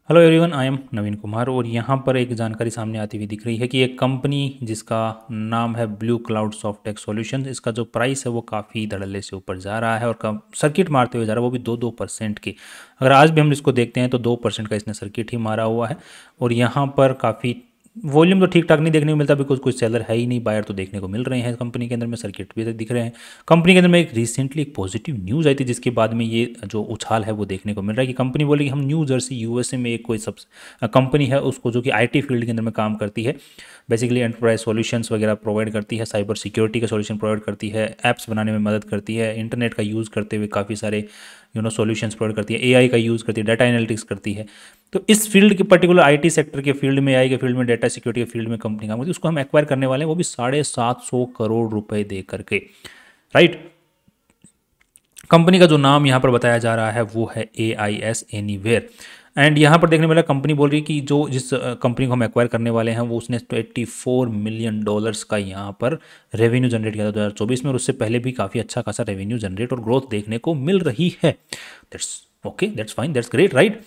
Hello everyone, I am नवीन कुमार और यहाँ पर एक जानकारी सामने आती हुई दिख रही है कि एक कंपनी जिसका नाम है ब्लू क्लाउड सॉफ्टटेक सॉल्यूशंस, इसका जो प्राइस है वो काफ़ी धड़ल्ले से ऊपर जा रहा है और कम सर्किट मारते हुए जा रहा है, वो भी 2% की। अगर आज भी हम इसको देखते हैं तो 2% का इसने सर्किट ही मारा हुआ है और यहाँ पर काफ़ी वॉल्यूम तो ठीक ठाक नहीं देखने को मिलता, बिकॉज कोई सेलर है ही नहीं, बायर तो देखने को मिल रहे हैं कंपनी के अंदर में, सर्किट भी दिख रहे हैं। कंपनी के अंदर में एक रिसेंटली एक पॉजिटिव न्यूज़ आई थी जिसके बाद में ये जो उछाल है वो देखने को मिल रहा है कि कंपनी बोली कि हम न्यू जर्सी यूएसए में एक कोई सब कंपनी है उसको जो कि आईटी फील्ड के अंदर में काम करती है, बेसिकली एंटरप्राइज सॉल्यूशंस वगैरह प्रोवाइड करती है, साइबर सिक्योरिटी का सॉल्यूशन प्रोवाइड करती है, ऐप्स बनाने में मदद करती है, इंटरनेट का यूज़ करते हुए काफ़ी सारे सॉल्यूशंस प्रोवाइड करती है, एआई का यूज़ करती है, डाटा एनालिटिक्स करती है। तो इस फील्ड के पर्टिकुलर आईटी सेक्टर के फील्ड में, एआई के फील्ड में, डाटा सिक्योरिटी के फील्ड में कंपनी काम करती है, उसको हम एक्वायर करने वाले हैं, वो भी 750 करोड़ रुपए दे करके, राइट। कंपनी का जो नाम यहाँ पर बताया जा रहा है वो है AIS एनीवेयर। एंड यहाँ पर देखने वाला कंपनी बोल रही है कि जो जिस कंपनी को हम एक्वायर करने वाले हैं वो उसने $84 मिलियन का यहाँ पर रेवेन्यू जनरेट किया था 2024 में, और उससे पहले भी काफ़ी अच्छा खासा रेवेन्यू जनरेट और ग्रोथ देखने को मिल रही है। That's okay, that's fine, that's great, right.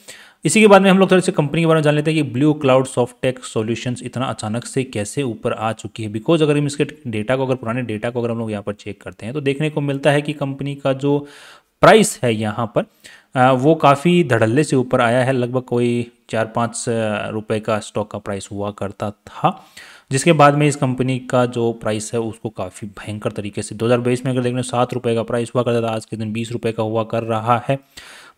इसी के बाद में हम लोग थोड़े से कंपनी के बारे में जान लेते हैं कि ब्लू क्लाउड सॉफ्टटेक सॉल्यूशंस इतना अचानक से कैसे ऊपर आ चुकी है। बिकॉज अगर हम इसके डेटा को, अगर पुराने डेटा को अगर हम लोग यहाँ पर चेक करते हैं तो देखने को मिलता है कि कंपनी का जो प्राइस है यहाँ पर वो काफ़ी धड़ल्ले से ऊपर आया है। लगभग कोई 4-5 रुपए का स्टॉक का प्राइस हुआ करता था, जिसके बाद में इस कंपनी का जो प्राइस है उसको काफ़ी भयंकर तरीके से 2022 में अगर देखने 7 रुपये का प्राइस हुआ करता था, आज के दिन 20 रुपये का हुआ कर रहा है।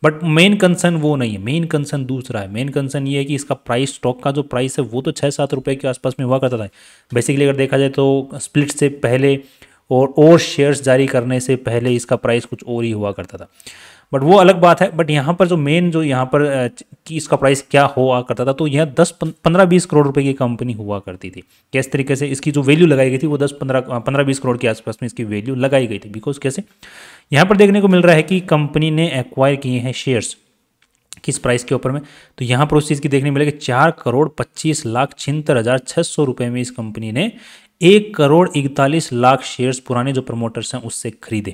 बट मेन कंसर्न वो नहीं है, मेन कंसर्न दूसरा है। मेन कंसर्न ये है कि इसका प्राइस, स्टॉक का जो प्राइस है वो तो 6-7 रुपये के आसपास में हुआ करता था। बेसिकली अगर देखा जाए तो स्प्लिट से पहले और शेयर्स जारी करने से पहले इसका प्राइस कुछ और ही हुआ करता था, बट वो अलग बात है। बट यहाँ पर जो मेन जो यहाँ पर कि इसका प्राइस क्या हुआ करता था, तो यह 10-15-20 करोड़ रुपए की कंपनी हुआ करती थी। किस तरीके से इसकी जो वैल्यू लगाई गई थी वो 10-15-20 करोड़ के आसपास में इसकी वैल्यू लगाई गई थी। बिकॉज कैसे यहाँ पर देखने को मिल रहा है कि कंपनी ने एक्वायर किए हैं शेयर्स किस प्राइस के ऊपर में, तो यहाँ पर उस चीज़ की देखने मिलेगी 4,25,76,600 रुपये में इस कंपनी ने 1,41,00,000 शेयर्स पुराने जो प्रमोटर्स हैं उससे खरीदे।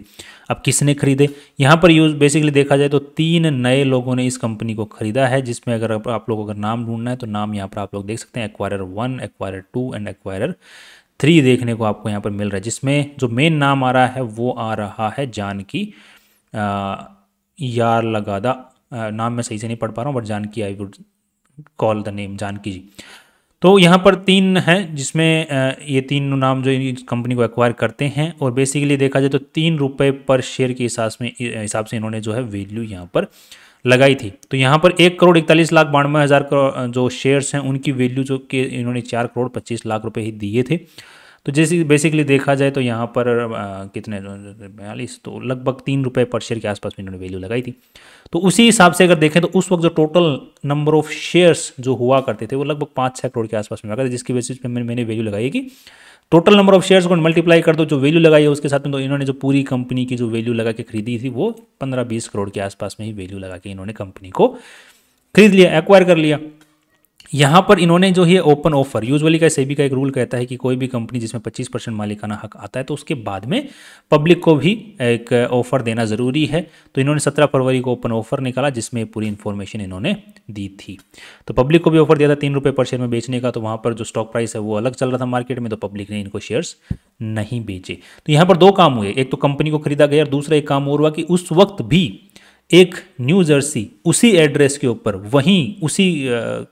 अब किसने खरीदे, यहाँ पर यूज बेसिकली देखा जाए तो 3 नए लोगों ने इस कंपनी को खरीदा है, जिसमें अगर आप लोग अगर नाम ढूंढना है तो नाम यहाँ पर आप लोग देख सकते हैं, एक्वायरर 1, एक्वायरर 2 एंड एक्वायरर 3 देखने को आपको यहाँ पर मिल रहा है, जिसमें जो मेन नाम आ रहा है वो आ रहा है जानकी यारलगादा। नाम मैं सही से नहीं पढ़ पा रहा हूँ, but Janaki, I would call the name Janaki ji. तो यहाँ पर 3 हैं जिसमें ये 3 नाम जो इस कंपनी को एक्वायर करते हैं, और बेसिकली देखा जाए तो 3 रुपये पर शेयर के हिसाब से इन्होंने जो है वैल्यू यहाँ पर लगाई थी। तो यहाँ पर 1,41,92,000 जो शेयर्स हैं उनकी वैल्यू जो कि इन्होंने 4,25,00,000 रुपये ही दिए थे। तो जैसे बेसिकली देखा जाए तो यहाँ पर कितने 42, तो लगभग 3 रुपये पर शेयर के आसपास में इन्होंने वैल्यू लगाई थी। तो उसी हिसाब से अगर देखें तो उस वक्त जो टोटल नंबर ऑफ शेयर्स जो हुआ करते थे वो लगभग 5-6 करोड़ के आसपास में हुआ करते, जिसकी बेसिस पे मैंने वैल्यू लगाई कि टोटल नंबर ऑफ शेयर्स को मल्टीप्लाई कर दो, जो वैल्यू लगाई है उसके साथ में, तो इन्होंने जो पूरी कंपनी की जो वैल्यू लगा के खरीदी थी वो 15-20 करोड़ के आसपास में ही वैल्यू लगा के इन्होंने कंपनी को खरीद लिया, एक्वायर कर लिया। यहाँ पर इन्होंने जो है ओपन ऑफर, यूजुअली का सेबी का एक रूल कहता है कि कोई भी कंपनी जिसमें 25% मालिकाना हक आता है तो उसके बाद में पब्लिक को भी एक ऑफर देना ज़रूरी है। तो इन्होंने 17 फरवरी को ओपन ऑफर निकाला जिसमें पूरी इन्फॉर्मेशन इन्होंने दी थी। तो पब्लिक को भी ऑफर दिया था 3 रुपये पर शेयर में बेचने का, तो वहाँ पर जो स्टॉक प्राइस है वो अलग चल रहा था मार्केट में, तो पब्लिक ने इनको शेयर्स नहीं बेचे। तो यहाँ पर 2 काम हुए, एक तो कंपनी को खरीदा गया और दूसरा एक काम और हुआ कि उस वक्त भी एक न्यू जर्सी उसी एड्रेस के ऊपर वहीं उसी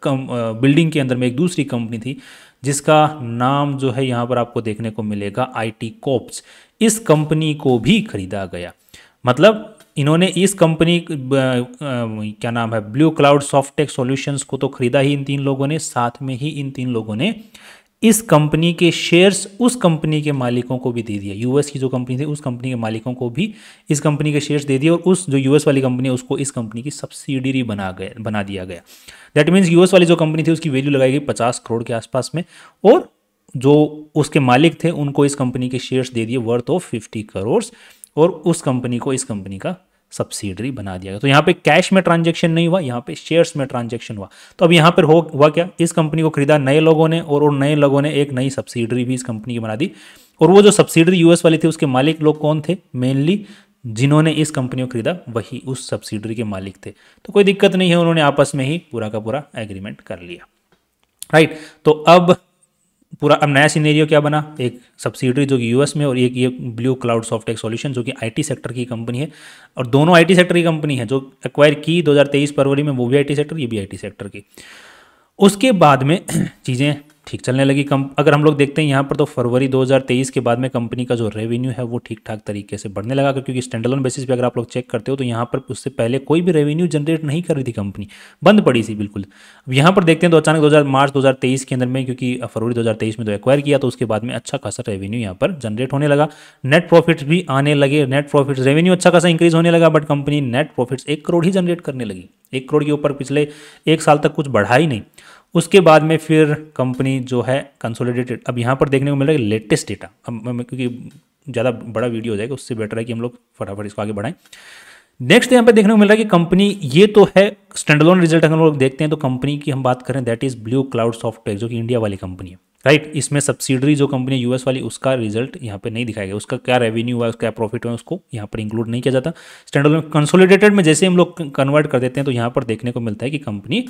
बिल्डिंग के अंदर में एक दूसरी कंपनी थी जिसका नाम जो है यहाँ पर आपको देखने को मिलेगा IT कॉर्प्स। इस कंपनी को भी खरीदा गया, मतलब इन्होंने इस कंपनी क्या नाम है ब्लू क्लाउड सॉफ्टटेक सॉल्यूशंस को तो खरीदा ही इन 3 लोगों ने, साथ में ही इन 3 लोगों ने इस कंपनी के शेयर्स उस कंपनी के मालिकों को भी दे दिया। यूएस की जो कंपनी थी उस कंपनी के मालिकों को भी इस कंपनी के शेयर्स दे दिए, और उस जो यूएस वाली कंपनी है उसको इस कंपनी की सब्सिडरी बना दिया गया। दैट मीन्स यूएस वाली जो कंपनी थी उसकी वैल्यू लगाई गई 50 करोड़ के आसपास में, और जो उसके मालिक थे उनको इस कंपनी के शेयर्स दे दिए वर्थ ऑफ 50 करोड़, और उस कंपनी को इस कंपनी का सब्सिडरी बना दिया गया। तो यहाँ पे कैश में ट्रांजैक्शन नहीं हुआ, यहाँ पे शेयर्स में ट्रांजैक्शन हुआ। तो अब यहाँ पर हुआ क्या, इस कंपनी को खरीदा नए लोगों ने, और उन नए लोगों ने एक नई सब्सिडरी भी इस कंपनी की बना दी। और वो जो सब्सिडरी यूएस वाली थी उसके मालिक लोग कौन थे, मेनली जिन्होंने इस कंपनी को खरीदा वही उस सब्सिडरी के मालिक थे। तो कोई दिक्कत नहीं है, उन्होंने आपस में ही पूरा का पूरा एग्रीमेंट कर लिया, राइट। तो अब पूरा अब नया सिनेरियो क्या बना, एक सब्सिडरी जो कि यूएस में और एक ये ब्लू क्लाउड सॉफ्टटेक सॉल्यूशन जो कि आईटी सेक्टर की कंपनी है, और दोनों आईटी सेक्टर की कंपनी है। जो एक्वायर की 2023 फरवरी में वो भी आईटी सेक्टर, ये भी आईटी सेक्टर की। उसके बाद में चीज़ें ठीक चलने लगी। अगर हम लोग देखते हैं यहाँ पर तो फरवरी 2023 के बाद में कंपनी का जो रेवेन्यू है वो ठीक ठाक तरीके से बढ़ने लगा, क्योंकि स्टैंडअलोन बेसिस पे अगर आप लोग चेक करते हो तो यहाँ पर उससे पहले कोई भी रेवेन्यू जनरेट नहीं कर रही थी कंपनी, बंद पड़ी थी बिल्कुल। अब यहाँ पर देखते हैं तो अचानक मार्च 2023 के अंदर में, क्योंकि फरवरी 2023 में तो एक्वायर किया, तो उसके बाद में अच्छा खासा रेवेन्यू यहाँ पर जनरेट होने लगा, नेट प्रॉफिट्स भी आने लगे। नेट प्रॉफिट्स रेवेन्यू अच्छा खासा इंक्रीज होने लगा, but company net profits 1 crore he generate करने लगी। 1 करोड़ के ऊपर पिछले 1 साल तक कुछ बढ़ा ही नहीं। उसके बाद में फिर कंपनी जो है कंसोलिडेटेड, अब यहाँ पर देखने को मिल रहा है लेटेस्ट डेटा। अब क्योंकि ज़्यादा बड़ा वीडियो हो जाएगा, उससे बेटर है कि हम लोग फटाफट इसको आगे बढ़ाएं। नेक्स्ट यहाँ पे देखने को मिल रहा है कि कंपनी, ये तो है स्टैंडअलोन रिजल्ट हम लोग देखते हैं तो कंपनी की हम बात करें, that is blue cloud Softtech जो कि इंडिया वाली कंपनी है, राइट। इसमें सब्सिडरी जो कंपनी यूएस वाली, उसका रिजल्ट यहाँ पे नहीं दिखाया गया, उसका क्या रेवेन्यू हुआ, उसका क्या प्रॉफिट हुआ, उसको यहाँ पर इंक्लूड नहीं किया जाता। स्टैंडअलोन कंसोलिडेटेड में जैसे हम लोग कन्वर्ट कर देते हैं तो यहाँ पर देखने को मिलता है कि कंपनी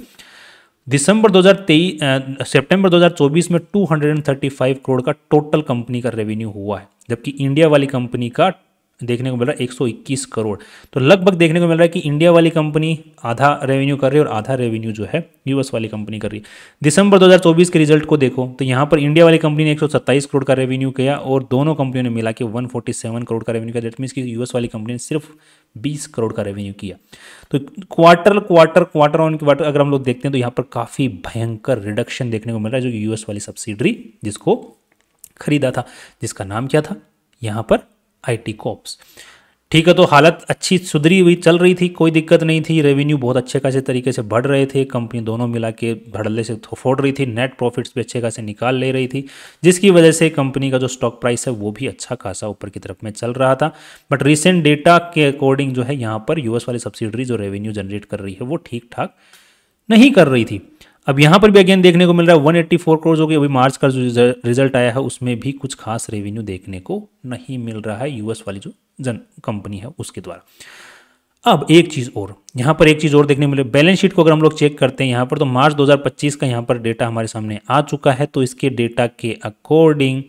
सितंबर 2024 में 235 करोड़ का टोटल कंपनी का रेवेन्यू हुआ है, जबकि इंडिया वाली कंपनी का देखने को मिल रहा है 121 करोड़। तो लगभग देखने को मिल रहा है कि इंडिया वाली कंपनी आधा रेवेन्यू कर रही है और आधा रेवेन्यू जो है यूएस वाली कंपनी कर रही है। दिसंबर 2024 के रिजल्ट को देखो तो यहाँ पर इंडिया वाली कंपनी ने 127 करोड़ का रेवेन्यू किया और दोनों कंपनियों ने मिला के 147 करोड़ का रेवेन्यू किया। दैट मीन्स कि यूएस वाली कंपनी ने सिर्फ 20 करोड़ का रेवेन्यू किया। तो क्वार्टर ऑन क्वार्टर अगर हम लोग देखते हैं तो यहाँ पर काफ़ी भयंकर रिडक्शन देखने को मिल रहा है, जो कि यूएस वाली सब्सिडरी जिसको खरीदा था, जिसका नाम क्या था यहाँ पर, आईटी कॉर्प्स। ठीक है, तो हालत अच्छी सुधरी हुई चल रही थी, कोई दिक्कत नहीं थी, रेवेन्यू बहुत अच्छे खासे तरीके से बढ़ रहे थे, कंपनी दोनों मिला के धड़ल्ले से फोड़ रही थी, नेट प्रॉफिट्स भी अच्छे खासे निकाल ले रही थी, जिसकी वजह से कंपनी का जो स्टॉक प्राइस है वो भी अच्छा खासा ऊपर की तरफ में चल रहा था। बट रिसेंट डेटा के अकॉर्डिंग जो है यहाँ पर यूएस वाली सब्सिडरी जो रेवेन्यू जनरेट कर रही है वो ठीक ठाक नहीं कर रही थी। अब यहाँ पर भी अगेन देखने को मिल रहा है 184 करोड़ जो कि अभी मार्च का जो रिजल्ट आया है उसमें भी कुछ खास रेवेन्यू देखने को नहीं मिल रहा है यूएस वाली जो कंपनी है उसके द्वारा। अब एक चीज़ और, यहाँ पर एक चीज़ और देखने मिले, बैलेंस शीट को अगर हम लोग चेक करते हैं यहाँ पर तो मार्च 2025 का यहाँ पर डेटा हमारे सामने आ चुका है। तो इसके डेटा के अकॉर्डिंग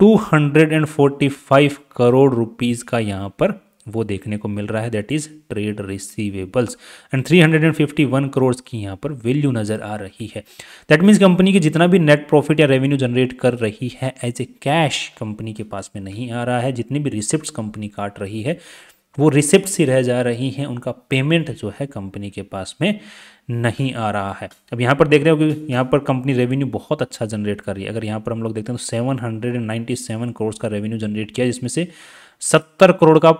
245 करोड़ रुपीज़ का यहाँ पर वो देखने को मिल रहा है, that is trade receivables, and 351 crore की यहाँ पर वैल्यू नजर आ रही है। दैट मीन्स कंपनी की जितना भी नेट प्रॉफिट या रेवेन्यू जनरेट कर रही है एज ए कैश कंपनी के पास में नहीं आ रहा है। जितनी भी रिसिप्ट्स कंपनी काट रही है वो रिसिप्ट ही रह जा रही हैं, उनका पेमेंट जो है कंपनी के पास में नहीं आ रहा है। अब यहाँ पर देख रहे हो कि यहाँ पर कंपनी रेवेन्यू बहुत अच्छा जनरेट कर रही है। अगर यहाँ पर हम लोग देखते हैं तो 797 करोड़ का रेवेन्यू जनरेट किया, जिसमें से 70 करोड़ का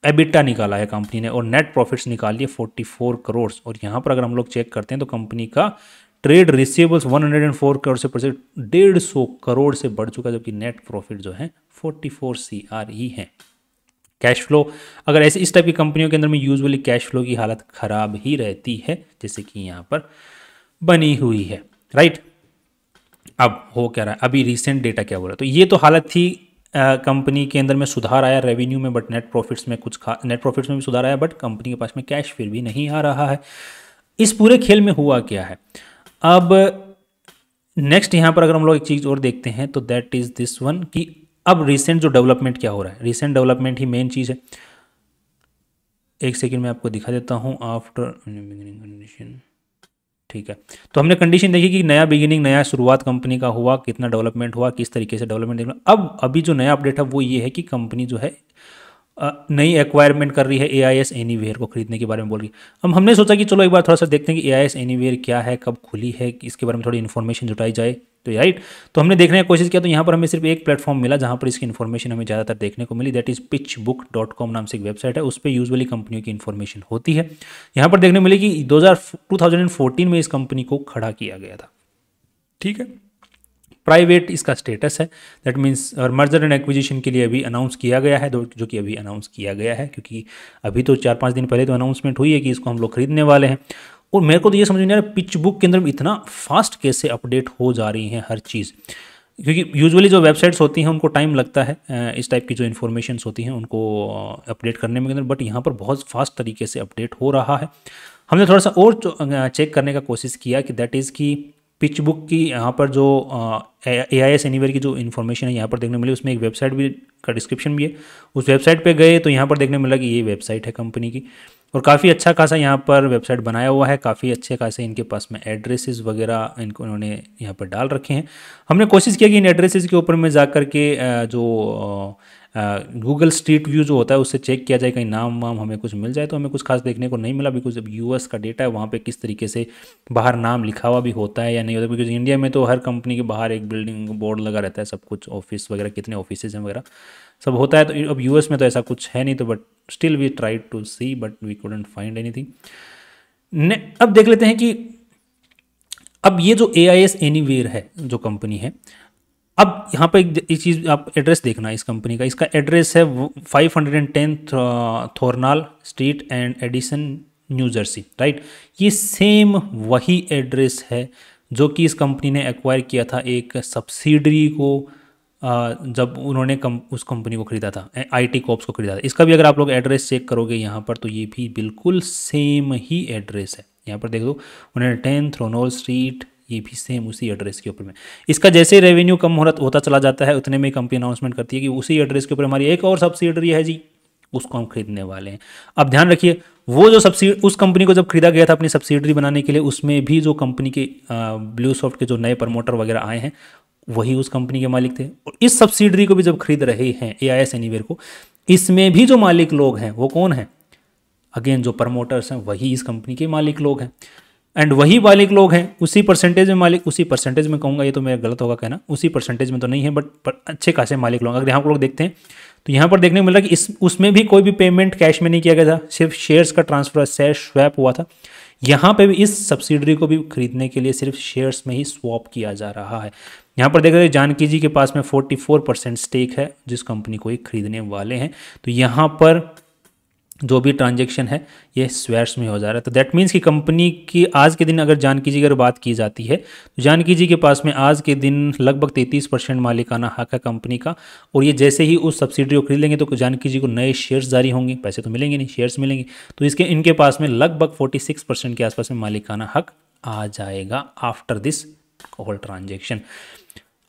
एबिटा निकाला है कंपनी ने और नेट प्रॉफिट्स निकाल लिए 44 करोड़। और यहाँ पर अगर हम लोग चेक करते हैं तो कंपनी का ट्रेड रिसीवेबल्स 104 करोड़ से 150 करोड़ से बढ़ चुका है, जबकि नेट प्रॉफिट जो है 44 CR ही है। कैश फ्लो अगर ऐसे इस टाइप की कंपनियों के अंदर में यूजुअली कैश फ्लो की हालत खराब ही रहती है, जैसे कि यहाँ पर बनी हुई है, राइट। अब हो क्या रहा है, अभी रिसेंट डेटा क्या हो रहा है, तो ये तो हालत थी कंपनी के अंदर में सुधार आया रेवेन्यू में, बट नेट प्रॉफिट्स में नेट प्रॉफिट्स में भी सुधार आया, बट कंपनी के पास में कैश फिर भी नहीं आ रहा है। इस पूरे खेल में हुआ क्या है। अब नेक्स्ट यहाँ पर अगर हम लोग एक चीज़ और देखते हैं तो दैट इज दिस वन कि अब रिसेंट जो डेवलपमेंट क्या हो रहा है, रिसेंट डेवलपमेंट ही मेन चीज़ है। एक सेकेंड में आपको दिखा देता हूँ आफ्टर कंडीशन, ठीक है। तो हमने कंडीशन देखी कि नया बिगिनिंग, नया शुरुआत कंपनी का हुआ, कितना डेवलपमेंट हुआ, किस तरीके से डेवलपमेंट देखना। अब अभी जो नया अपडेट है वो ये है कि कंपनी जो है नई एक्वायरमेंट कर रही है AIS एनीवेयर को खरीदने के बारे में बोल रही है। अब हमने सोचा कि चलो एक बार थोड़ा सा देखते हैं कि AIS एनीवेयर क्या है, कब खुली है, इसके बारे में थोड़ी इन्फॉर्मेशन जुटाई जाए। तो राइट, तो हमने देखने की कोशिश किया तो यहाँ पर हमें सिर्फ एक प्लेटफॉर्म मिला जहाँ पर इसकी इन्फॉर्मेशन हमें ज़्यादातर देखने को मिली, दैट इज pitchbook.com नाम से एक वेबसाइट है, उस पर यूजुअली कंपनियों की इन्फॉर्मेशन होती है। यहाँ पर देखने मिली कि 2014 में इस कंपनी को खड़ा किया गया था, ठीक है। प्राइवेट इसका स्टेटस है, दैट मीन्स और मर्जर एंड एक्विजिशन के लिए अभी अनाउंस किया गया है, जो कि अभी अनाउंस किया गया है, क्योंकि अभी तो 4-5 दिन पहले तो अनाउंसमेंट हुई है कि इसको हम लोग खरीदने वाले हैं। और मेरे को तो ये समझ नहीं आ रहा पिच बुक के अंदर इतना फास्ट कैसे अपडेट हो जा रही है हर चीज़। क्योंकि यूजुअली जो वेबसाइट्स होती हैं उनको टाइम लगता है इस टाइप की जो इन्फॉर्मेशंस होती हैं उनको अपडेट करने में, बट यहाँ पर बहुत फास्ट तरीके से अपडेट हो रहा है। हमने थोड़ा सा और चेक करने का कोशिश किया कि दैट इज़ कि पिच बुक की यहाँ पर जो AIS एनीवेयर की जो इन्फॉर्मेशन है यहाँ पर देखने मिली, उसमें एक वेबसाइट भी का डिस्क्रिप्शन भी है। उस वेबसाइट पे गए तो यहाँ पर देखने मिला कि ये वेबसाइट है कंपनी की, और काफ़ी अच्छा खासा यहाँ पर वेबसाइट बनाया हुआ है, काफ़ी अच्छे खासे इनके पास में एड्रेसेस वगैरह इनको उन्होंने यहाँ पर डाल रखे हैं। हमने कोशिश किया कि इन एड्रेसेस के ऊपर में जा कर के जो गूगल स्ट्रीट व्यू जो होता है उससे चेक किया जाए कहीं नाम वाम हमें कुछ मिल जाए, तो हमें कुछ खास देखने को नहीं मिला, बिकॉज अब US का डेटा है, वहाँ पे किस तरीके से बाहर नाम लिखा हुआ भी होता है या नहीं होता, बिकॉज इंडिया में तो हर कंपनी के बाहर एक बिल्डिंग बोर्ड लगा रहता है, सब कुछ ऑफिस वगैरह कितने ऑफिस हैं वगैरह सब होता है। तो अब US में तो ऐसा कुछ है नहीं, तो but still we tried to see but we couldn't find anything. अब देख लेते हैं कि अब ये जो AIS एनीवेयर है जो कंपनी है, अब यहाँ पे एक चीज़ आप एड्रेस देखना इस कंपनी का, इसका एड्रेस है 510 Thornall street and Edison New Jersey, right. ये सेम वही एड्रेस है जो कि इस कंपनी ने एक्वायर किया था एक सब्सिडरी को जब उन्होंने उस कंपनी को खरीदा था, IT कॉर्प्स को खरीदा था। इसका भी अगर आप लोग एड्रेस चेक करोगे यहाँ पर तो ये भी बिल्कुल सेम ही एड्रेस है। यहाँ पर देख दो उन्होंने 10 थ्रोनोल स्ट्रीट, ये भी सेम उसी एड्रेस के ऊपर में। इसका जैसे रेवेन्यू कम होता चला जाता है उतने में कंपनी अनाउंसमेंट करती है कि उसी एड्रेस के ऊपर हमारी एक और सब्सिडरी है जी, उसको हम खरीदने वाले हैं। अब ध्यान रखिए वो जो उस कंपनी को जब खरीदा गया था अपनी सब्सिडरी बनाने के लिए, उसमें भी जो कंपनी के ब्लूसॉफ्ट के जो नए प्रमोटर वगैरह आए हैं वही उस कंपनी के मालिक थे। और इस सब्सिडरी को भी जब खरीद रहे हैं AIS एनीवेयर को, इसमें भी जो मालिक लोग हैं वो कौन है, अगेन जो प्रमोटर्स हैं वही इस कंपनी के मालिक लोग हैं, एंड वही मालिक लोग हैं उसी परसेंटेज में मालिक, उसी परसेंटेज में कहूँगा ये तो मेरा गलत होगा कहना, उसी परसेंटेज में तो नहीं है बट अच्छे खासे मालिक लोग। अगर यहाँ पर लोग देखते हैं तो यहाँ पर देखने को मिल रहा है कि उसमें भी कोई भी पेमेंट कैश में नहीं किया गया था, सिर्फ शेयर्स का ट्रांसफर, शेयर स्वैप हुआ था। यहाँ पे भी इस सब्सिडरी को भी खरीदने के लिए सिर्फ शेयर्स में ही स्वैप किया जा रहा है। यहाँ पर देख रहे हैं जानकी जी के पास में 44% स्टेक है जिस कंपनी को ये खरीदने वाले हैं। तो यहाँ पर जो भी ट्रांजैक्शन है ये शेयर्स में हो जा रहा है। तो दैट मीन्स कि कंपनी की आज के दिन अगर जानकी जी अगर बात की जाती है तो जानकी जी के पास में आज के दिन लगभग 33% मालिकाना हक है कंपनी का। और ये जैसे ही उस सब्सिडरी को खरीद लेंगे तो जानकी जी को नए शेयर्स जारी होंगे, पैसे तो मिलेंगे नहीं, शेयर्स मिलेंगे, तो इनके पास में लगभग 46% के आसपास में मालिकाना हक आ जाएगा आफ्टर दिस होल ट्रांजेक्शन।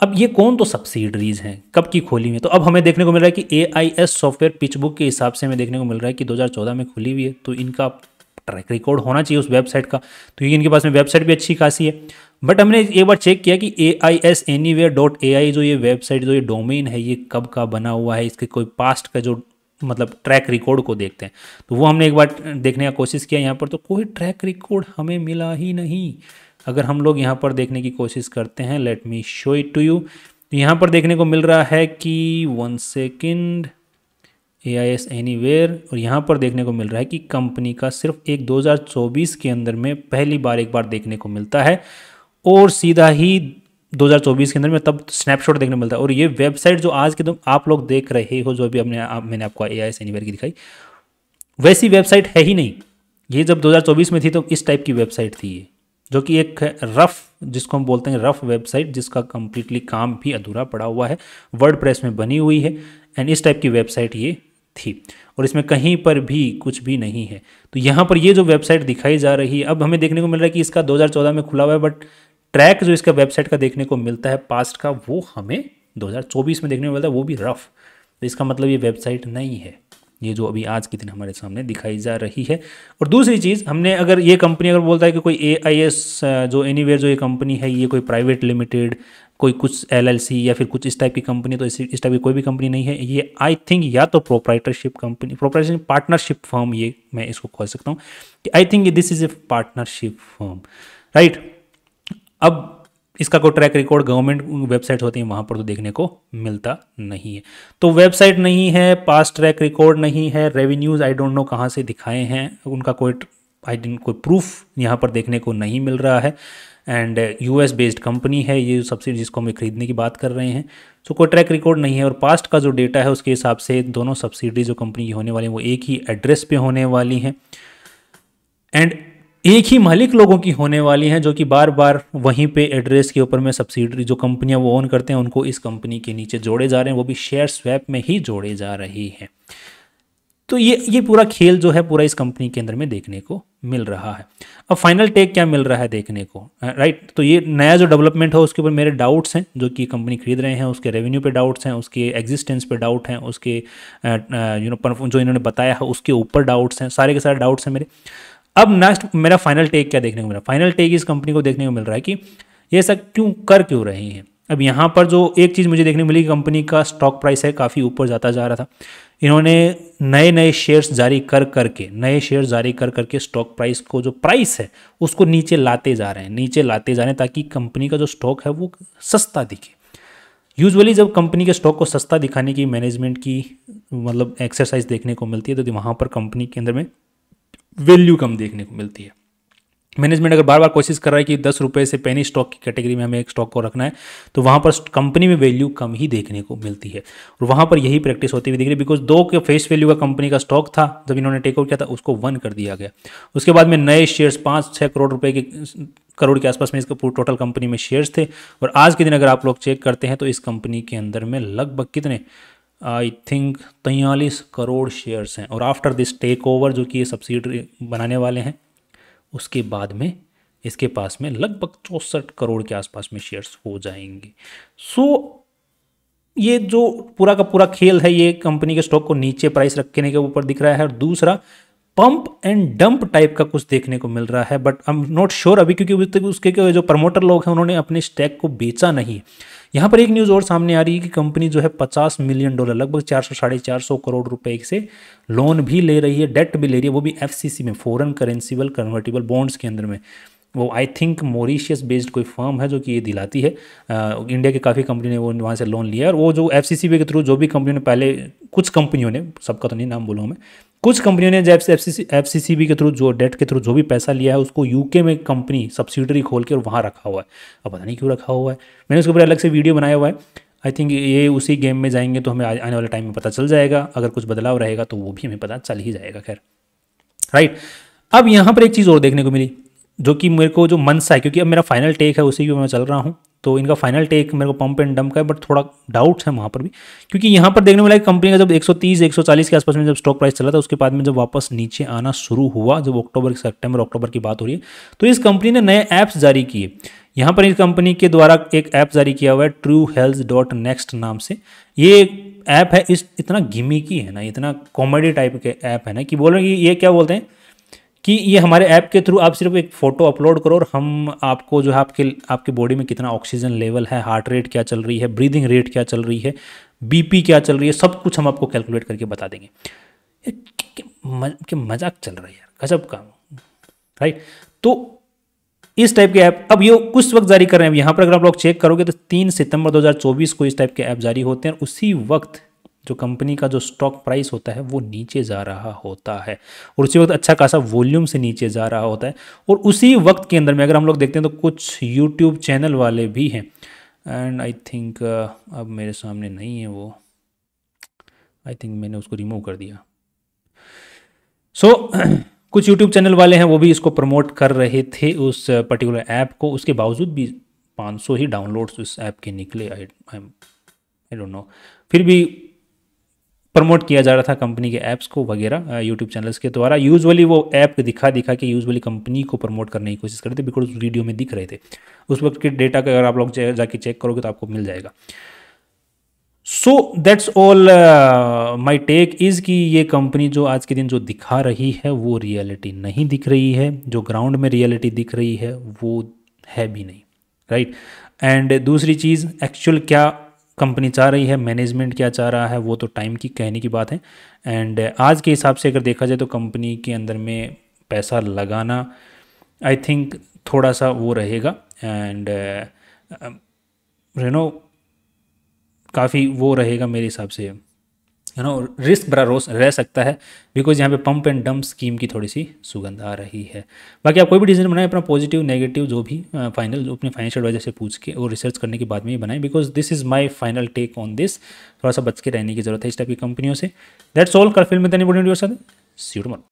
अब ये कौन तो सब्सिडरीज हैं, कब की खोली हुई है, तो अब हमें देखने को मिल रहा है कि AIS सॉफ्टवेयर पिच बुक के हिसाब से हमें देखने को मिल रहा है कि 2014 में खुली हुई है। तो इनका ट्रैक रिकॉर्ड होना चाहिए उस वेबसाइट का, तो इनके पास में वेबसाइट भी अच्छी खासी है। बट हमने एक बार चेक किया कि AISanywhere.ai जो ये वेबसाइट जो ये डोमेन है ये कब का बना हुआ है, इसके कोई पास्ट का जो मतलब ट्रैक रिकॉर्ड को देखते हैं तो वो हमने एक बार देखने का कोशिश किया यहाँ पर, तो कोई ट्रैक रिकॉर्ड हमें मिला ही नहीं। अगर हम लोग यहाँ पर देखने की कोशिश करते हैं, let me show it to you, तो यहाँ पर देखने को मिल रहा है कि 1 सेकेंड AIS एनीवेयर, और यहाँ पर देखने को मिल रहा है कि कंपनी का सिर्फ एक 2024 के अंदर में पहली बार एक बार देखने को मिलता है, और सीधा ही 2024 के अंदर में तब स्नैपशॉट देखने को मिलता है। और ये वेबसाइट जो आज के आप लोग देख रहे हो, जो अभी मैंने आपको AIS एनीवेयर की दिखाई, वैसी वेबसाइट है ही नहीं। ये जब 2024 में थी तो इस टाइप की वेबसाइट थी ये, जो कि एक रफ, जिसको हम बोलते हैं रफ वेबसाइट, जिसका कंप्लीटली काम भी अधूरा पड़ा हुआ है, वर्डप्रेस में बनी हुई है, एंड इस टाइप की वेबसाइट ये थी, और इसमें कहीं पर भी कुछ भी नहीं है। तो यहाँ पर ये जो वेबसाइट दिखाई जा रही है, अब हमें देखने को मिल रहा है कि इसका 2014 में खुला हुआ है, बट ट्रैक जो इसका वेबसाइट का देखने को मिलता है पास्ट का, वो हमें 2024 में देखने को मिलता है, वो भी रफ। तो इसका मतलब ये वेबसाइट नहीं है, ये जो अभी आज के दिन हमारे सामने दिखाई जा रही है। और दूसरी चीज़, हमने अगर ये कंपनी अगर बोलता है कि कोई AIS जो एनीवेयर जो ये कंपनी है ये कोई प्राइवेट लिमिटेड, कोई कुछ LLC या फिर कुछ इस टाइप की कंपनी, तो इस टाइप की कोई भी कंपनी नहीं है ये। आई थिंक या तो proprietorship company, proprietorship partnership firm, ये मैं इसको कह सकता हूँ कि I think this is a partnership firm, right. अब इसका कोई ट्रैक रिकॉर्ड गवर्नमेंट वेबसाइट होती है वहाँ पर तो देखने को मिलता नहीं है। तो वेबसाइट नहीं है, पास्ट ट्रैक रिकॉर्ड नहीं है, रेवेन्यूज़ आई डोंट नो कहाँ से दिखाए हैं, उनका कोई प्रूफ यहाँ पर देखने को नहीं मिल रहा है। एंड US बेस्ड कंपनी है ये सब्सिडी जिसको हम खरीदने की बात कर रहे हैं, तो कोई ट्रैक रिकॉर्ड नहीं है। और पास्ट का जो डेटा है उसके हिसाब से दोनों सब्सिडी जो कंपनी की होने वाली हैं वो एक ही एड्रेस पे होने वाली हैं। एंड एक ही मालिक लोगों की होने वाली हैं, जो कि बार बार वहीं पे एड्रेस के ऊपर में सब्सिडरी जो कंपनियां वो ओन करते हैं उनको इस कंपनी के नीचे जोड़े जा रहे हैं, वो भी शेयर स्वैप में ही जोड़े जा रही हैं। तो ये पूरा खेल जो है पूरा इस कंपनी के अंदर में देखने को मिल रहा है। अब फाइनल टेक क्या मिल रहा है देखने को, राइट। तो ये नया जो डेवलपमेंट है उसके ऊपर मेरे डाउट्स हैं, जो कि कंपनी खरीद रहे हैं उसके रेवेन्यू पे डाउट्स हैं, उसके एग्जिस्टेंस पे डाउट हैं, उसके जो इन्होंने बताया है उसके ऊपर डाउट्स हैं, सारे के सारे डाउट्स हैं मेरे। अब नेक्स्ट मेरा फाइनल टेक क्या देखने को मिल रहा है, फाइनल टेक इस कंपनी को देखने को मिल रहा है कि ये सब क्यों रही हैं। अब यहाँ पर जो एक चीज़ मुझे देखने को मिली, कंपनी का स्टॉक प्राइस है काफ़ी ऊपर जाता जा रहा था। इन्होंने नए नए शेयर्स जारी कर करके स्टॉक प्राइस को जो प्राइस है उसको नीचे लाते जा रहे हैं ताकि कंपनी का जो स्टॉक है वो सस्ता दिखे। यूजुअली जब कंपनी के स्टॉक को सस्ता दिखाने की मैनेजमेंट की मतलब एक्सरसाइज देखने को मिलती है तो वहाँ पर कंपनी के अंदर में वैल्यू कम देखने को मिलती है। मैनेजमेंट अगर बार बार कोशिश कर रहा है कि 10 रुपये से पेनी स्टॉक की कैटेगरी में हमें एक स्टॉक को रखना है तो वहाँ पर कंपनी में वैल्यू कम ही देखने को मिलती है, और वहाँ पर यही प्रैक्टिस होती हुई दिख रही है। बिकॉज 2 के फेस वैल्यू का कंपनी का स्टॉक था जब इन्होंने टेक ओवर किया था, उसको 1 कर दिया गया। उसके बाद में नए शेयर्स 5-6 करोड़ रुपए के करोड़ के आसपास में इसका टोटल कंपनी में शेयर्स थे, और आज के दिन अगर आप लोग चेक करते हैं तो इस कंपनी के अंदर में लगभग कितने, आई थिंक 43 करोड़ शेयर्स हैं। और आफ्टर दिस टेक ओवर जो कि ये सब्सिडरी बनाने वाले हैं उसके बाद में इसके पास में लगभग 64 करोड़ के आसपास में शेयर्स हो जाएंगे। सो ये जो पूरा का पूरा खेल है ये कंपनी के स्टॉक को नीचे प्राइस रखने के ऊपर दिख रहा है, और दूसरा पंप एंड डंप टाइप का कुछ देखने को मिल रहा है। But I am not sure अभी, क्योंकि उसके जो प्रमोटर लोग हैं उन्होंने अपने स्टैक को बेचा नहीं। यहाँ पर एक न्यूज़ और सामने आ रही है कि कंपनी जो है $50 मिलियन लगभग 400-450 करोड़ रुपए से लोन भी ले रही है, डेट भी ले रही है, वो भी एफसीसी में, फॉरेन करेंसीबल कन्वर्टिबल बॉन्ड्स के अंदर में। वो आई थिंक मॉरिशियस बेस्ड कोई फर्म है जो कि ये दिलाती है। इंडिया की काफ़ी कंपनी ने वो वहाँ से लोन लिया है, और वो जो एफसीसीबी के थ्रू जो भी कंपनी ने पहले, कुछ कंपनियों ने, सबका तो नहीं नाम बोलूँ मैं, कुछ कंपनियों ने जब एफसीसीबी के थ्रू जो डेट के थ्रू जो भी पैसा लिया है उसको यूके में कंपनी सब्सिडरी खोल के और वहाँ रखा हुआ है। अब पता नहीं क्यों रखा हुआ है, मैंने उसके ऊपर अलग से वीडियो बनाया हुआ है। आई थिंक ये उसी गेम में जाएंगे तो हमें आने वाले टाइम में पता चल जाएगा, अगर कुछ बदलाव रहेगा तो वो भी हमें पता चल ही जाएगा। खैर, राइट। अब यहाँ पर एक चीज़ और देखने को मिली जो कि मेरे को जो मन सा है, क्योंकि अब मेरा फाइनल टेक है उसी पे मैं चल रहा हूँ, तो इनका फाइनल टेक मेरे को पंप एंड डंप का है, बट थोड़ा डाउट्स है वहाँ पर भी, क्योंकि यहाँ पर देखने वाला कंपनी का जब 130-140 के आसपास में जब स्टॉक प्राइस चला था उसके बाद में जब वापस नीचे आना शुरू हुआ, जब सितंबर अक्टूबर की बात हो रही है, तो इस कंपनी ने नए ऐप्स जारी किए। यहाँ पर इस कंपनी के द्वारा एक ऐप जारी किया हुआ है TrueHealth.next नाम से। ये ऐप है, इतना गिमिकी है ना, इतना कॉमेडी टाइप के ऐप है ना, कि बोल रहे हैं कि ये क्या बोलते हैं कि ये हमारे ऐप के थ्रू आप सिर्फ एक फ़ोटो अपलोड करो और हम आपको जो है आपके बॉडी में कितना ऑक्सीजन लेवल है, हार्ट रेट क्या चल रही है, ब्रीदिंग रेट क्या चल रही है, बीपी क्या चल रही है, सब कुछ हम आपको कैलकुलेट करके बता देंगे। क्या मजाक चल रहा है यार, गजब का, राइट। तो इस टाइप के ऐप अब ये कुछ वक्त जारी कर रहे हैं। यहाँ पर अगर आप लोग चेक करोगे तो 3 सितंबर 2024 को इस टाइप के ऐप जारी होते हैं, उसी वक्त जो कंपनी का जो स्टॉक प्राइस होता है वो नीचे जा रहा होता है, और उसी वक्त अच्छा खासा वॉल्यूम से नीचे जा रहा होता है। और उसी वक्त के अंदर में अगर हम लोग देखते हैं तो कुछ यूट्यूब चैनल वाले भी हैं, एंड आई थिंक अब मेरे सामने नहीं है वो, आई थिंक मैंने उसको रिमूव कर दिया। सो कुछ यूट्यूब चैनल वाले हैं वो भी इसको प्रमोट कर रहे थे उस पर्टिकुलर ऐप को, उसके बावजूद भी 500 ही डाउनलोड्स उस ऐप के निकले। आई डोंट नो, फिर भी प्रमोट किया जा रहा था कंपनी के ऐप्स को वगैरह यूट्यूब चैनल्स के द्वारा। यूजुअली वो ऐप दिखा के यूजुअली कंपनी को प्रमोट करने की कोशिश करते थे, बिकॉज उस वीडियो में दिख रहे थे। उस वक्त के डेटा का अगर आप लोग जाके चेक करोगे तो आपको मिल जाएगा। So that's all my take is कि ये कंपनी जो आज के दिन जो दिखा रही है वो रियलिटी नहीं दिख रही है, जो ग्राउंड में रियलिटी दिख रही है वो है भी नहीं, राइट। एंड दूसरी चीज़, एक्चुअल क्या कंपनी चाह रही है, मैनेजमेंट क्या चाह रहा है, वो तो टाइम की कहने की बात है। एंड आज के हिसाब से अगर देखा जाए तो कंपनी के अंदर में पैसा लगाना आई थिंक थोड़ा सा वो रहेगा, एंड काफ़ी वो रहेगा मेरे हिसाब से, रिस्क भरा रह सकता है, बिकॉज यहाँ पे पंप एंड डंप स्कीम की थोड़ी सी सुगंध आ रही है। बाकी आप कोई भी डिसीजन बनाए अपना पॉजिटिव नेगेटिव जो भी फाइनल अपने फाइनेंशियल एडवाइजर से पूछ के और रिसर्च करने के बाद में ही बनाएं, because this is my final take on this. थोड़ा सा बच के रहने की जरूरत है इस टाइप की कंपनियों से। That's all. कल फिल्म में सी यू टुमारो।